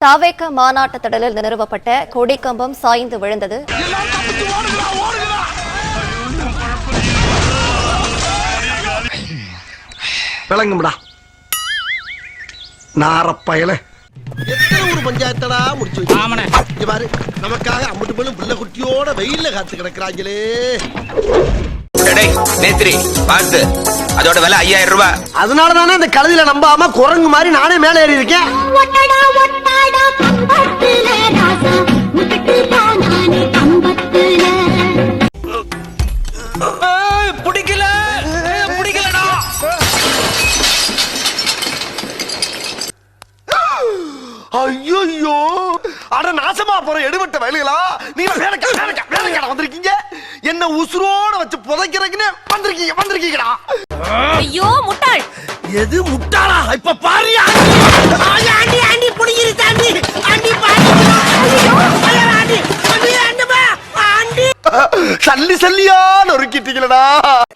தாவேக மாநாட்டு திடலில் நிறுவப்பட்ட கொடிக்கம்பம் சாய்ந்து விழுந்தது. பஞ்சாயத்தடா முடிச்சு வச்சு பாரு, நமக்காக அம்பட்டு பெண்ணும் பிள்ளை குட்டியோட வெயில்ல காத்து கிடக்குறாங்களே. அதோட விலை 5000 ரூபாய். அதனாலதானே இந்த கழுதியில நம்பாம குரங்கு மாதிரி நானே மேல ஏறி இருக்கேன். ஐயோ, அட நாசமா போற எடுபட்ட வயலுகளா, நீங்க வேலைக்கா வந்திருக்கீங்க. என்ன உசுரோட வச்சு புதைக்கிறதுக்குன்னு வந்திருக்கீங்கடா. ஐயோ முட்டாள். எது முட்டாளா? இப்ப பாரு, ஆண்டி ஆண்டி புடிங்கிரு தாண்டி, ஆண்டி பாரு, ஆண்டி ஆண்டி சல்லி சல்லியா நொறுக்கிட்டீங்களடா.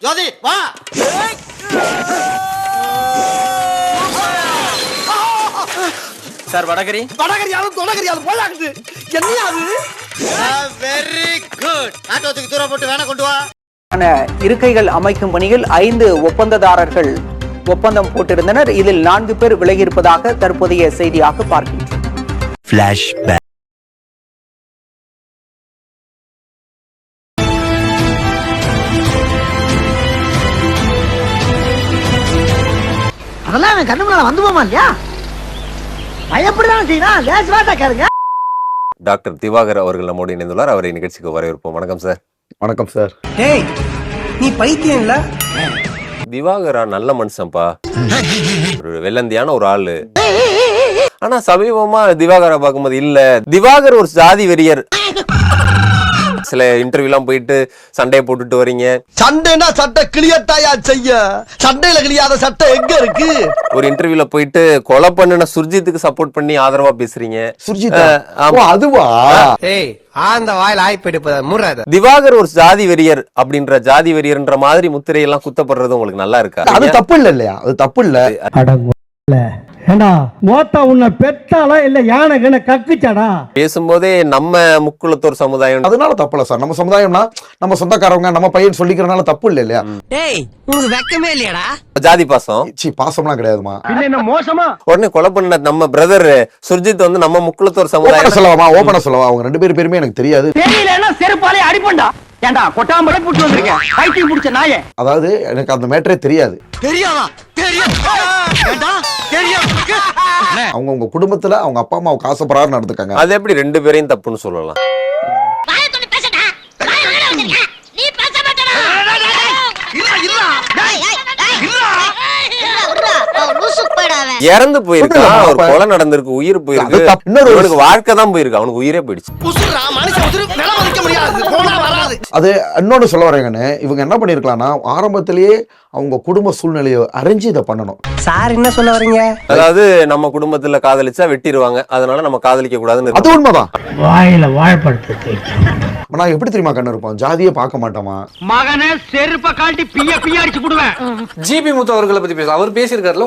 ஜோதி வா. சார் வடகரியாலும் தொடகரியாலும் போலாக்குது. என்னையா அது? Very good. ஆட்டோத்துக்கு தூர போட்டு வேணா கொண்டு வா. இருக்கைகள் அமைக்கும் பணியில் 5 ஒப்பந்ததாரர்கள் ஒப்பந்தம் போட்டிருந்தனர். இதில் 4 பேர் விலகியிருப்பதாக தற்போதைய செய்தியாக பார்க்கின்றோம். அதெல்லாம் கண்ணு முன்னால வந்து போமா இல்லையா? பயப்படலாம் செய்யணும். லேசுவாட்டா கேளுங்க. டாக்டர் திவாகர் அவர்கள் நம்மோடு இணைந்துள்ளார். அவரை நிகழ்ச்சிக்கு வரவேற்போம். வணக்கம் சார். வணக்கம் சார். டேய், நீ பைத்தியம் இல்ல? திவாகரா நல்ல மனுஷன்ப்பா, ஒரு வெள்ளந்தியான ஒரு ஆளு. ஆனா சமீபமா திவாகரை பார்க்கும்போது இல்ல, திவாகர் ஒரு ஜாதி வெறியர். சில இன்டர்வியூ எல்லாம் போயிட்டு சண்டையை போட்டுட்டு வரீங்க. சண்டைனா சட்டை கிளியட்டாயா செய்ய, சண்டையில கிளியாத சட்டை எங்க இருக்கு? ஒரு இன்டர்வியூல போயிட்டு கொலை பண்ணின சுர்ஜித்துக்கு சப்போர்ட் பண்ணி ஆதரவா பேசுறீங்க. சுர்ஜித் அதுவா? ஏய், ஆந்த வாயில் ஆய்ப்பெடுப்பத முறாத. திவாகர் ஒரு ஜாதி வெறியர் அப்படின்ற ஜாதி வெறியர்ன்ற மாதிரி முத்திரையெல்லாம் குத்தப்படுறது உங்களுக்கு நல்லா இருக்கா? அது தப்பு இல்ல இல்லையா? அது தப்பு இல்ல. ஏண்டா மோத்தா உன்னை பெத்தாளா இல்ல யானை கக்குச்சாடா? பேசும்போதே நம்ம முக்குளத்தோர் சமுதாயம், அதனால தப்பு இல்ல சார். நம்ம சமுதாயம்னா நம்ம சொந்தக்காரவங்க, நம்ம பையன் சொல்லிக்கிறனால தப்பு இல்ல இல்லையா? டேய், உனக்கு வெக்கமே இல்லையாடா? ஜாதி பாசம் பாசம்லாம் கிடையாதுமா. என்ன மோசமா? உடனே கொலை பண்ண நம்ம பிரதர் சுர்ஜித் வந்து நம்ம முக்குளத்தோர் சமுதாயம் சொல்லவாமா? ஓபனா சொல்லவா? அவங்க 2 பேர் பேருமே எனக்கு தெரியாது. தெரியலன்னா செருப்பாலே அடிப்பண்டா. ஏண்டா கொட்டாம்பளை புடிச்சு வந்திருக்கேன், பைத்தியம் புடிச்ச நாயே. அதாவது எனக்கு அந்த மேட்டரே தெரியாது. தெரியாதா? தெரியும். அவங்க உங்க குடும்பத்துல அவங்க அப்பா அம்மா ஆசைப்படுறாரு நடந்துக்காங்க. அது எப்படி 2 பேரையும் தப்புன்னு சொல்லலாம்? இறந்து போயிருக்கான், ஒரு கொலை நடந்திருக்கு, உயிர் போயிருக்கு, இன்னொரு வாழ்க்கை தான் போயிருக்கு, அவனுக்கு உயிரே போயிடுச்சு. அது இன்னொன்னு சொல்ல வரேங்கன்னு, இவங்க என்ன பண்ணிருக்கலாம்னா ஆரம்பத்திலேயே அவங்க குடும்ப சூழ்நிலையை அறிஞ்சு இதை பண்ணணும். சார் என்ன சொல்ல வரீங்க? அதாவது நம்ம குடும்பத்துல காதலிச்சா வெட்டிடுவாங்க, அதனால நம்ம காதலிக்க கூடாதுன்னு. அது உண்மைதான். வாயில வாழைப்பழத்தை நான் எப்படி தெரியுமா கண்ணு இருப்போம், ஜாதியே பார்க்க மாட்டோமா? மகனே செருப்ப காட்டி பிய அடிச்சு போடுவேன். ஜிபி முத்து அவர்களை பத்தி பேச அவர் பேசியிருக்காருல.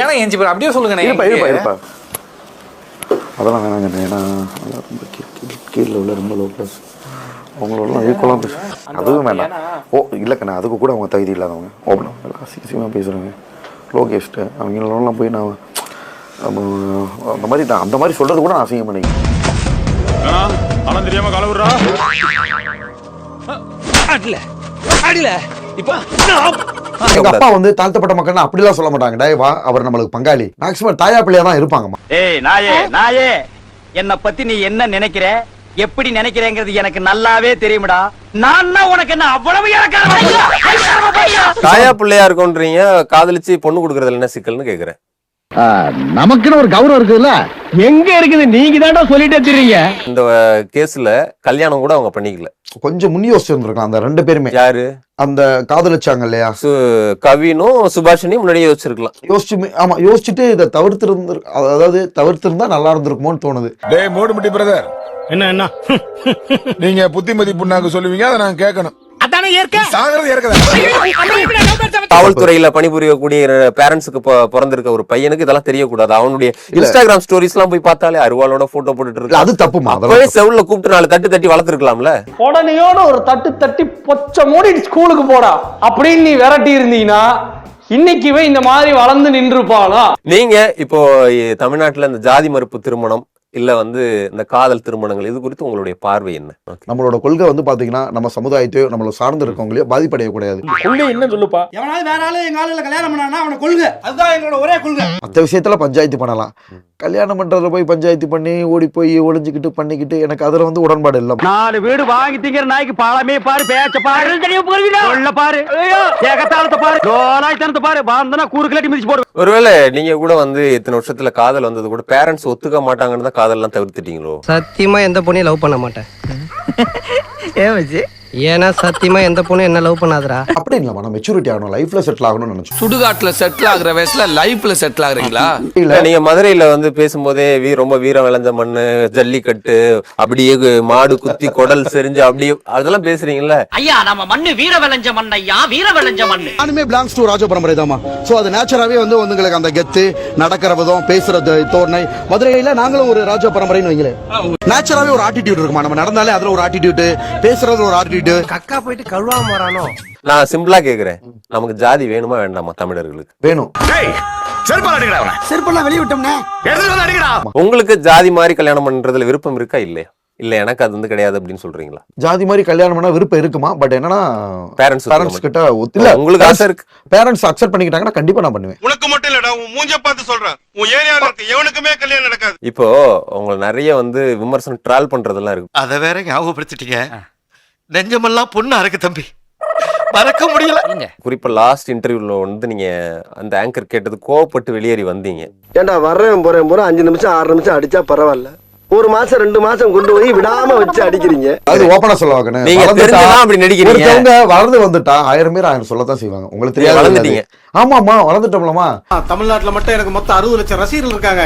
ஏன்னா என் ஜிபி அப்படியே சொல்லுங்க. அதெல்லாம் வேணாங்க. ஏன்னா ரொம்ப கீழே உள்ள ரொம்ப லோ கிளாஸ், அவங்களோட ஈக்குவலாக பேச அதுவும் வேண்டாம். இல்லைக்கண்ணா, அதுக்கு கூட அவங்க தகுதி இல்லாதவங்க ஓப்பனாக அசிங்கமாக பேசுகிறாங்க. லோகேஷ்ட்டு அவங்களெல்லாம் போய் நான் அந்த மாதிரி சொல்கிறது கூட நான் அசிங்கம் பண்ணிக்கிறேன். எங்க அப்பா வந்து தாழ்த்தப்பட்ட மக்கள் அப்படிலாம் சொல்ல மாட்டாங்க. டேவா, அவர் நம்மளுக்கு பங்காளி, மேக்சிமம் தாயா பிள்ளையா தான் இருப்பாங்கம்மா. ஏய் நாயே, என்ன பத்தி நீ என்ன நினைக்கிற, எப்படி நினைக்கிறேங்கிறது எனக்கு நல்லாவே தெரியும்டா. நான் உனக்கு என்ன அவ்வளவு தாயா பிள்ளையா இருக்கோன்றீங்க, காதலிச்சு பொண்ணு கொடுக்கறதுல என்ன சிக்கல்னு கேக்குறேன். நமக்குன்னு ஒரு கௌரவம் இருக்குதுல்ல, எங்க இருக்குது? நீங்க தான்டா சொல்லிட்டே தெரியுங்க. இந்த கேஸ்ல கல்யாணம் கூட அவங்க பண்ணிக்கல, கொஞ்சம் முன் யோசிச்சிருந்திருக்கலாம் அந்த 2 பேருமே. யாரு? அந்த காதலிச்சாங்க இல்லையா, கவினும் சுபாஷினியும் முன்னாடியே யோசிச்சிருக்கலாம். யோசிச்சுட்டு இதை தவிர்த்திருந்தா நல்லா இருந்திருக்குமோன்னு தோணுது. டேய் மோடுமுட்டி பிரதர், என்ன நீங்க புத்திமதி புண்ணாக்கு சொல்லுவீங்க, அதை நான் கேட்கணும். அதானே ஏற்க சாகிறது ஏற்கதான். காவல்துறையில பணிபுரியக்கூடிய பேரண்ட்ஸுக்கு பிறந்திருக்க ஒரு பையனுக்கு இதெல்லாம் தெரியக்கூடாது. அவனுடைய இன்ஸ்டாகிராம் ஸ்டோரிஸ் எல்லாம் போய் பார்த்தாலே அருவாளோட போட்டோ போட்டுட்டு இருக்கு. அது தப்புமா? அப்பவே செவுல்ல கூப்பிட்டு 4 தட்டு தட்டி வளர்த்துருக்கலாம்ல. உடனேயோட ஒரு தட்டு தட்டி பொச்ச மூடி ஸ்கூலுக்கு போடா அப்படின்னு நீ விரட்டி இருந்தீங்கன்னா இன்னைக்குவே இந்த மாதிரி வளர்ந்து நின்றுப்பானா? நீங்க இப்போ தமிழ்நாட்டுல இந்த ஜாதி மறுப்பு திருமணம் இல்ல வந்து இந்த காதல் திருமணங்கள் இது குறித்து உங்களுடைய பார்வை என்ன? நம்மளோட கொள்கை வந்து பாத்தீங்கன்னா நம்ம சமுதாயத்தையோ நம்மள சார்ந்து இருக்கவங்களையோ பாதிப்படைய கூடாது. கொள்கை என்ன சொல்லுப்பா? எவனாவது வேற ஆளு எங்க ஆளுல கல்யாணம் பண்ணானா அவன கொள்கை. அதுதான் எங்களோட ஒரே கொள்கை. மற்ற விஷயத்துல பஞ்சாயத்து பண்ணலாம். கல்யாணம் பண்றதுல போய் பஞ்சாயத்து பண்ணி ஓடி போய் ஒளிஞ்சுக்கிட்டு பண்ணிக்கிட்டு எனக்கு அதுல வந்து உடன்பாடு இல்ல. 4 வீடு வாங்கி திங்கிற நாய்க்கு பாலமே பாரு, பேச்ச பாரு, சொல்ல பாரு, ஏகத்தாளத்தை பாரு, ஜோலாய்த்தனத்தை பாரு, பாந்தனா கூறு கிளட்டி மிதிச்சு போடு. ஒருவேளை நீங்க கூட வந்து இத்தனை வருஷத்துல காதல் வந்தது கூட பேரண்ட்ஸ் ஒத்துக்க மாட்டாங்கன்னு தான் காதல்லாம் தவிர்த்துட்டீங்களோ? சத்தியமா எந்த பொண்ணையும் லவ் பண்ண மாட்டேன். ஏன்னா சத்தியமா எந்த பொண்ணும் என்ன லவ் பண்ணாதரா. அப்படி இல்ல, நம்ம மெச்சூரிட்டி ஆகணும், லைஃப்ல செட்டில் ஆகணும்னு நினைச்சோம். சுடுகாட்டுல செட்டில் ஆகுற வயசுல லைஃப்ல செட்டில் ஆகுறீங்களா? இல்ல நீங்க மதுரையில வந்து பேசும்போதே ரொம்ப வீரம் விளைஞ்ச மண்ணு, ஜல்லிக்கட்டு, அப்படியே மாடு குத்தி குடல் செறிஞ்சு அப்படியே அதெல்லாம் பேசுறீங்கல்ல. ஐயா நம்ம மண்ணு வீர விளைஞ்ச மண் ஐயா, வீர விளைஞ்ச மண்ணு. நானுமே பிலாங்ஸ் டு ராஜ பரம்பரை தாமா. சோ அது நேச்சராவே வந்து உங்களுக்கு அந்த கெத்து, நடக்கிற விதம், பேசுற தோரணை. மதுரையில நாங்களும் ஒரு ராஜ பரம்பரைன்னு வைங்களே. நேச்சராவே ஒரு ஆட்டிடியூட் இருக்குமா, நம்ம நடந்தாலே அதுல ஒரு ஆட்டிடியூட், பேசுறது ஒரு ஆட்டிடியூட். கக்கா போயிட்டு கழுவாம வரானோ? நான் சிம்பிளா கேக்குறேன், நமக்கு ஜாதி வேணுமா வேண்டாமா தமிழர்களுக்கு? வேணும். செருப்பெல்லாம் வெளிய விட்டோம்னே, எடுத்து வந்து அடிக்கடா. உங்களுக்கு ஜாதி மாதிரி கல்யாணம் பண்றதுல விருப்பம் இருக்கா இல்லையா? இல்ல எனக்கு அது வந்து கிடையாது அப்படின்னு சொல்றீங்களா? ஜாதி மாதிரி கல்யாணம் பண்ணா விருப்பம் இருக்குமா? பட் என்னன்னா பேரண்ட்ஸ் கிட்ட இல்ல, உங்களுக்கு ஆசை இருக்கு. பேரண்ட்ஸ் அக்செப்ட் பண்ணிக்கிட்டாங்கன்னா கண்டிப்பா நான் பண்ணுவேன். உனக்கு மட்டும் இல்லடா, உன் மூஞ்ச பார்த்து சொல்றேன், உன் ஏரியால இருக்க எவனுக்குமே கல்யாணம் நடக்காது. இப்போ உங்களை நிறைய வந்து விமர்சனம் ட்ரால் பண்றதெல்லாம் இருக்கு. அத வேற ஞாபகப்படுத்திட்டீங்க. நெஞ்சமெல்லாம் பொண்ணா இருக்கு தம்பி, மறக்க முடியல. குறிப்பா லாஸ்ட் இன்டர்வியூல வந்து நீங்க அந்த ஆங்கர் கேட்டது கோவப்பட்டு வெளியேறி வந்தீங்க. ஏண்டா வர்றேன் போறேன் 5 நிமிஷம் 6 நிமிஷம் அடிச்சா பரவாயில்ல, 1 மாசம் 2 மாசம் கொண்டு போய் விடாம வச்சு அடிக்கிறீங்க. அது ஓபனா சொல்லுவாங்க. நீங்க தெரிஞ்சதான் அப்படி நடிக்கிறீங்க. ஒருத்தவங்க வளர்ந்து வந்துட்டா 1000 பேர் 1000 சொல்லத்தான் செய்வாங்க. உங்களுக்கு தெரியாது, வளர்ந்துட்டீங்க. ஆமாமா, வளர்ந்துட்டோம்லமா. தமிழ்நாட்டுல மட்டும் எனக்கு மொத்தம் 60 லட்சம் ரசிகர்கள் இருக்காங்க.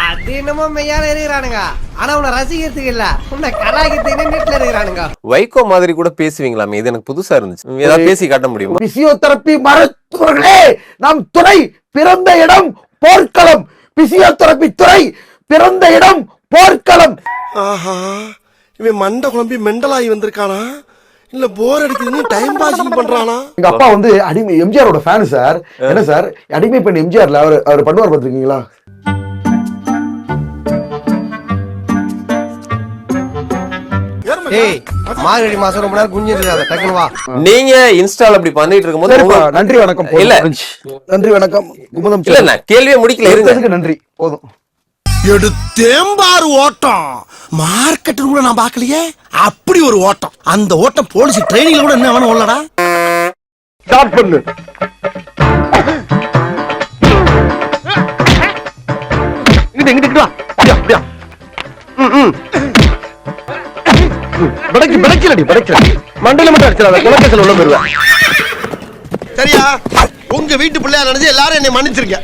அது என்னமோ மெய்யால இருக்கிறானுங்க. ஆனா உன்னை ரசிக்கிறதுக்கு இல்ல, உன்னை கலாய்க்கிறதுக்கு நெட்ல இருக்கிறானுங்க. வைகோ மாதிரி கூட பேசுவீங்களாமே, இது எனக்கு புதுசா இருந்துச்சு. ஏதாவது பேசி காட்ட முடியுமா? பிசியோதெரபி மருத்துவர்களே, நம் துறை பிறந்த இடம் போர்க்களம். பிசியோதெரபி துறை பிறந்த இடம் போர்க்களம். ஆஹா, இவன் மண்டை குழம்பி மெண்டலாகி வந்திருக்கானா இல்ல போர் அடிக்குதுன்னு டைம் பாசிங் பண்றானா? எங்க அப்பா வந்து அடிமை எம்ஜிஆரோட ஃபேன் சார். என்ன சார், அடிமை பெண் எம்ஜிஆர்ல அவர் பண்ணுவார் பாத்துருக்கீங்களா? ஏய், மார்கழி மாசம் ரொம்ப நேரம் குஞ்சு இருக்காத, டக்குனு வா. நீங்க இன்ஸ்டால அப்படி பண்ணிட்டு இருக்கும்போது நன்றி வணக்கம். இல்ல நன்றி வணக்கம் குமுதம். இல்ல நான் கேள்வியே முடிக்கல, இருங்க. நன்றி, போதும். எடுத்தேம்பாரு ஓட்டம், மார்க்கெட் கூட நான் பாக்கலையே. அப்படி ஒரு ஓட்டம், அந்த ஓட்டம் போலீஸ் ட்ரைனிங்ல கூட என்ன வேணும் உள்ளடா. ஸ்டார்ட் பண்ணு. இங்கிட்டு வா. அப்படியா படைக்கலடி மண்டல மட்டும் அடிச்சிடாத, குலக்கேசல் உள்ள போயிருவேன். சரியா? உங்க வீட்டு பிள்ளையா நினைச்சு எல்லாரும் என்னை மன்னிச்சிருக்க.